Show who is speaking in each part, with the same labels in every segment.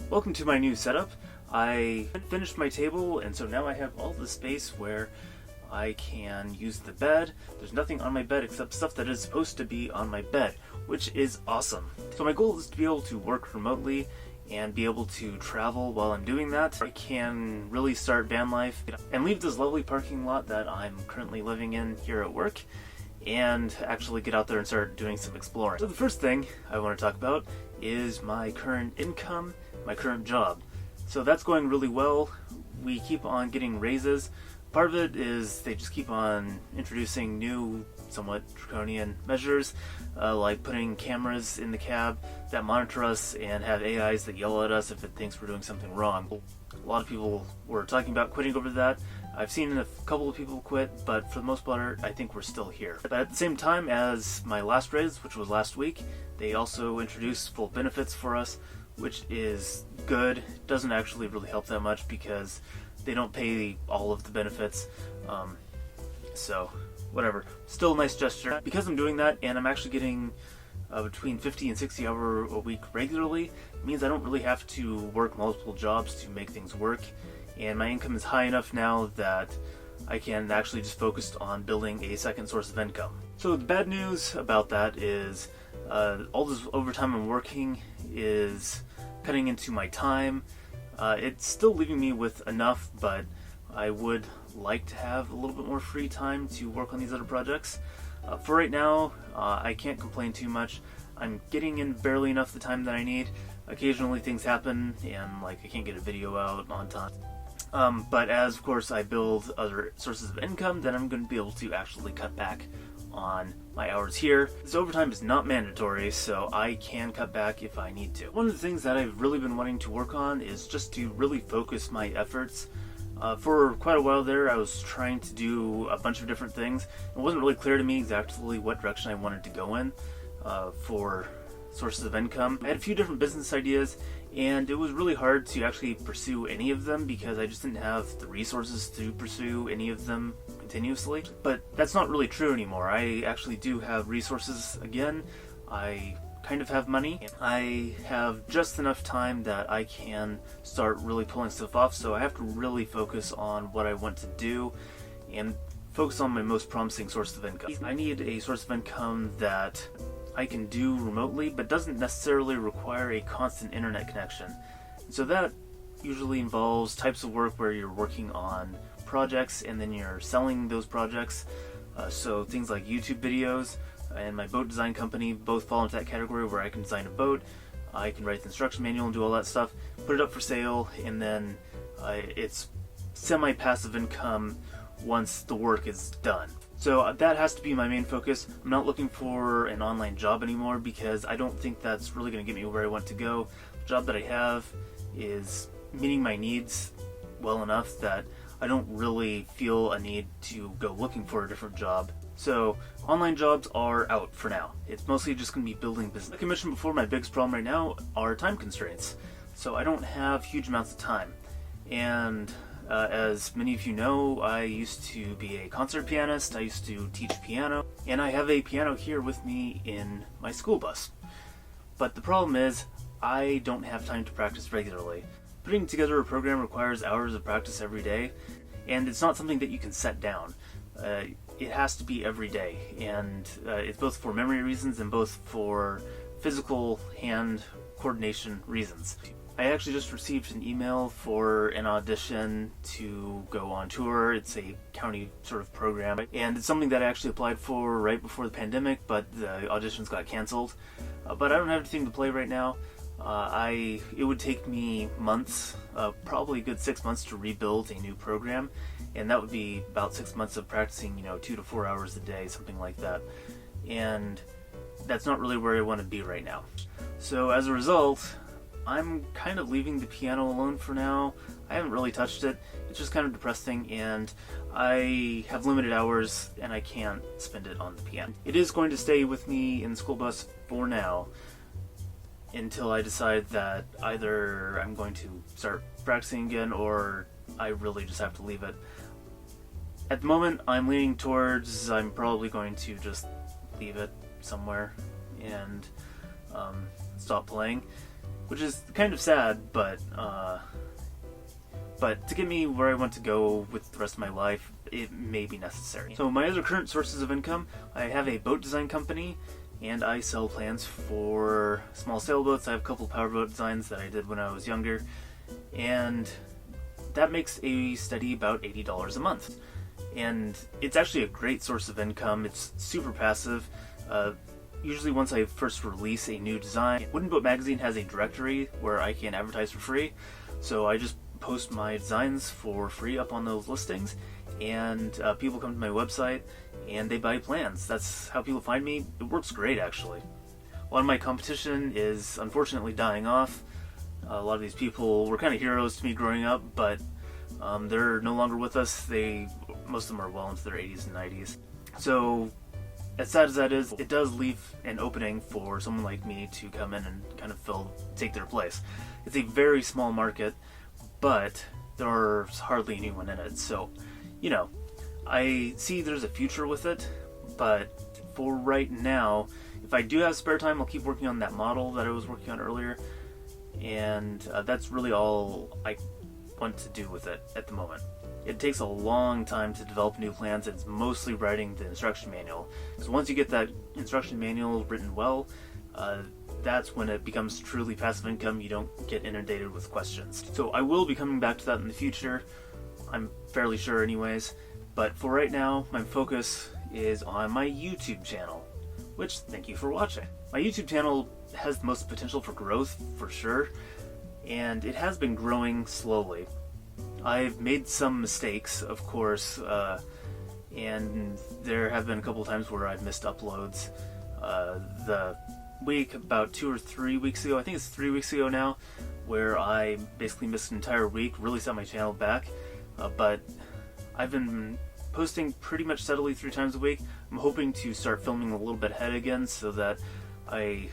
Speaker 1: Welcome to my new setup. I finished my table, and so now I have all the space where I can use the bed. There's nothing on my bed except stuff that is supposed to be on my bed, which is awesome. So my goal is to be able to work remotely and be able to travel while I'm doing that. I can really start van life and leave this lovely parking lot that I'm currently living in here at work and actually get out there and start doing some exploring. So the first thing I want to talk about is my current income, my current job. So that's going really well. We keep on getting raises. Part of it is they just keep on introducing new, somewhat draconian measures, like putting cameras in the cab that monitor us and have AIs that yell at us if it thinks we're doing something wrong. A lot of people were talking about quitting over that. I've seen a couple of people quit, but for the most part, I think we're still here. But at the same time as my last raise, which was last week, they also introduced full benefits for us, which is good. Doesn't actually really help that much because they don't pay all of the benefits. So whatever, still a nice gesture. Because I'm doing that and I'm actually getting between 50 and 60 hours a week regularly, it means I don't really have to work multiple jobs to make things work. And my income is high enough now that I can actually just focus on building a second source of income. So the bad news about that is all this overtime I'm working is cutting into my time. It's still leaving me with enough, but I would like to have a little bit more free time to work on these other projects. For right now, I can't complain too much. I'm getting in barely enough the time that I need. Occasionally things happen and like I can't get a video out on time. But as of course I build other sources of income, then I'm going to be able to actually cut back on my hours here. This overtime is not mandatory, so I can cut back if I need to. One of the things that I've really been wanting to work on is just to really focus my efforts. For quite a while there, I was trying to do a bunch of different things. It wasn't really clear to me exactly what direction I wanted to go in for sources of income. I had a few different business ideas, and it was really hard to actually pursue any of them because I just didn't have the resources to pursue any of them continuously. But that's not really true anymore. I actually do have resources again. I kind of have money. I have just enough time that I can start really pulling stuff off, so I have to really focus on what I want to do and focus on my most promising source of income. I need a source of income that I can do remotely, but doesn't necessarily require a constant internet connection. So that usually involves types of work where you're working on projects and then you're selling those projects. So things like YouTube videos and my boat design company both fall into that category where I can design a boat, I can write the instruction manual and do all that stuff, put it up for sale, and then it's semi-passive income once the work is done. So that has to be my main focus. I'm not looking for an online job anymore because I don't think that's really going to get me where I want to go. The job that I have is meeting my needs well enough that I don't really feel a need to go looking for a different job. So online jobs are out for now. It's mostly just going to be building business. Like I mentioned before, my biggest problem right now are time constraints. So I don't have huge amounts of time. And as many of you know, I used to be a concert pianist. I used to teach piano, and I have a piano here with me in my school bus. But the problem is, I don't have time to practice regularly. Putting together a program requires hours of practice every day, and it's not something that you can set down. It has to be every day, and it's both for memory reasons and both for physical hand coordination reasons. I actually just received an email for an audition to go on tour. It's a county sort of program, and it's something that I actually applied for right before the pandemic, but the auditions got canceled. But I don't have anything to play right now. It would take me months, probably a good 6 months to rebuild a new program, and that would be about 6 months of practicing, 2 to 4 hours a day, something like that. And that's not really where I want to be right now. So as a result, I'm kind of leaving the piano alone for now. I haven't really touched it. It's just kind of depressing, and I have limited hours and I can't spend it on the piano. It is going to stay with me in the school bus for now until I decide that either I'm going to start practicing again or I really just have to leave it. At the moment, I'm leaning towards I'm probably going to just leave it somewhere and stop playing. which is kind of sad, but to get me where I want to go with the rest of my life, it may be necessary. So my other current sources of income, I have a boat design company, and I sell plans for small sailboats. I have a couple powerboat designs that I did when I was younger, and that makes a steady about $80 a month. And it's actually a great source of income. It's super passive. Usually once I first release a new design, Wooden Boat Magazine has a directory where I can advertise for free, so I just post my designs for free up on those listings, and people come to my website and they buy plans. That's how people find me. It works great, actually. A lot of my competition is unfortunately dying off. A lot of these people were kind of heroes to me growing up, but they're no longer with us. Most of them are well into their 80s and 90s. So, as sad as that is, it does leave an opening for someone like me to come in and kind of take their place. It's a very small market, but there's hardly anyone in it. So, you know, I see there's a future with it, but for right now, if I do have spare time, I'll keep working on that model that I was working on earlier, and that's really all I want to do with it at the moment. It takes a long time to develop new plans. It's mostly writing the instruction manual, because once you get that instruction manual written well, that's when it becomes truly passive income. You don't get inundated with questions. So I will be coming back to that in the future, I'm fairly sure anyways, but for right now, my focus is on my YouTube channel, which, thank you for watching. My YouTube channel has the most potential for growth, for sure, and it has been growing slowly. I've made some mistakes, of course, and there have been a couple times where I've missed uploads. The week about 2 or 3 weeks ago, I think it's 3 weeks ago now, where I basically missed an entire week, really set my channel back, but I've been posting pretty much steadily 3 times a week. I'm hoping to start filming a little bit ahead again so that I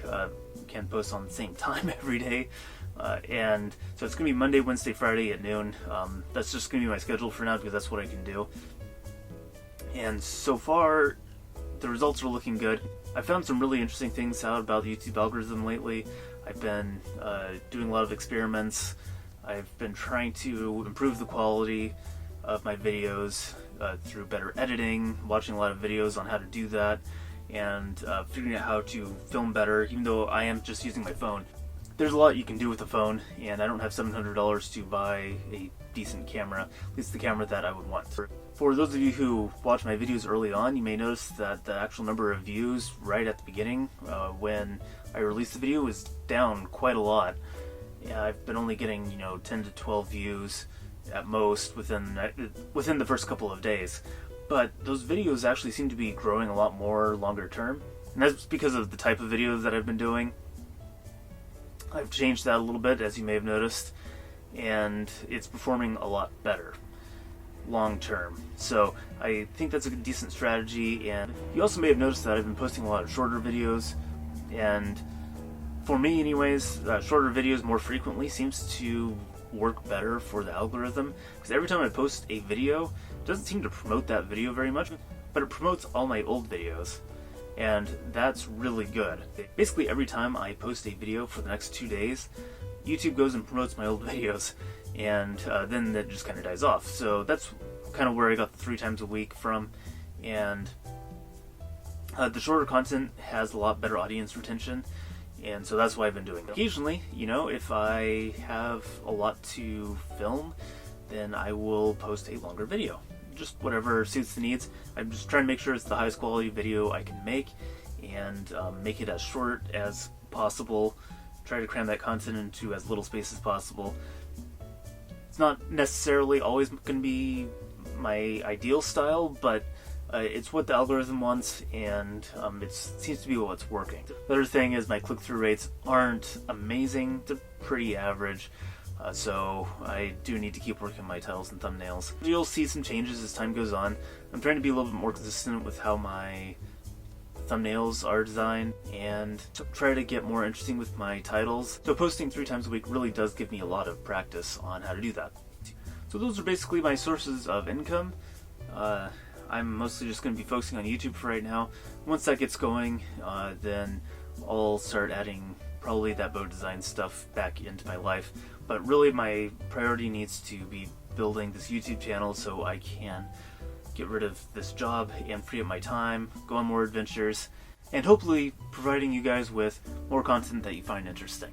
Speaker 1: can post on the same time every day. And so it's going to be Monday, Wednesday, Friday at noon. That's just going to be my schedule for now because that's what I can do. And so far, the results are looking good. I found some really interesting things out about the YouTube algorithm lately. I've been doing a lot of experiments. I've been trying to improve the quality of my videos through better editing, watching a lot of videos on how to do that, and figuring out how to film better, even though I am just using my phone. There's a lot you can do with a phone, and I don't have $700 to buy a decent camera, at least the camera that I would want. For those of you who watch my videos early on, you may notice that the actual number of views right at the beginning, when I released the video, was down quite a lot. I've been only getting, 10 to 12 views at most within the first couple of days. But those videos actually seem to be growing a lot more longer term, and that's because of the type of videos that I've been doing. I've changed that a little bit, as you may have noticed, and it's performing a lot better long term. So I think that's a decent strategy. And you also may have noticed that I've been posting a lot of shorter videos, and for me anyways, shorter videos more frequently seems to work better for the algorithm, because every time I post a video, it doesn't seem to promote that video very much, but it promotes all my old videos, and that's really good. Basically every time I post a video for the next 2 days, YouTube goes and promotes my old videos, and then that just kind of dies off. So that's kind of where I got the 3 times a week from, and the shorter content has a lot better audience retention, and so that's why I've been doing it. Occasionally, if I have a lot to film, then I will post a longer video. Just whatever suits the needs. I'm just trying to make sure it's the highest quality video I can make, and make it as short as possible. Try to cram that content into as little space as possible. It's not necessarily always going to be my ideal style, but it's what the algorithm wants, and it seems to be what's working. The other thing is my click-through rates aren't amazing. They're pretty average. So I do need to keep working on my titles and thumbnails. You'll see some changes as time goes on. I'm trying to be a little bit more consistent with how my thumbnails are designed, and try to get more interesting with my titles. So posting 3 times a week really does give me a lot of practice on how to do that. So those are basically my sources of income. I'm mostly just going to be focusing on YouTube for right now. Once that gets going, then I'll start adding probably that bow design stuff back into my life. But really my priority needs to be building this YouTube channel so I can get rid of this job and free up my time, go on more adventures, and hopefully providing you guys with more content that you find interesting.